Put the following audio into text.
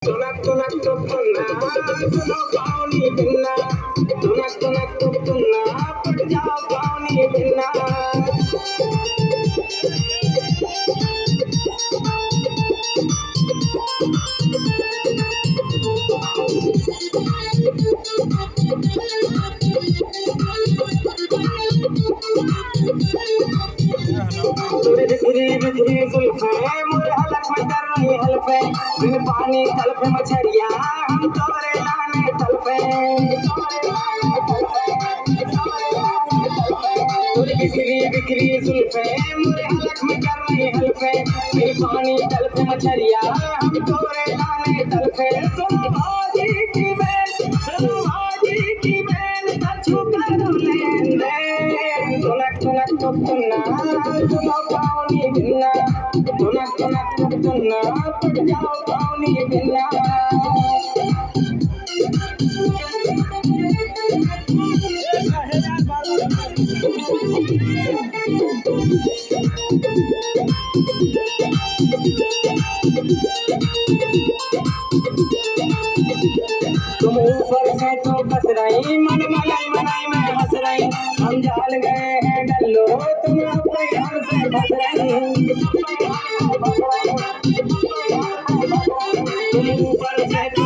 Tunak tunak tuk tunna, suno pauni binna. Tunak tunak tuk tunna, put jao pauni binna. तुरे बिखरी बिखरी जुल्फे मुझे हलक में कर रही हल्फे बिन पानी तलफे मछरिया हम तोरे लाने तलफे तुरे बिखरी बिखरी जुल्फे मुझे हलक में कर रही हल्फे बिन पानी तलफे मछरिया हम तोरे लाने तलफे सुनो भाजी की बैल कछु कर लेंदे तुनक तुनक तुक तुन्ना सुनो पानी बिन्ना तुनक तुनक तुक तुन्ना पट जाओ पानी बिन्ना तुम ऊपर से तो बस रही मन मलाई मनाई में हंस रही हम जाल गए हैं डल्लो तुम अपने घर से फंस रही तुम ऊपर से तो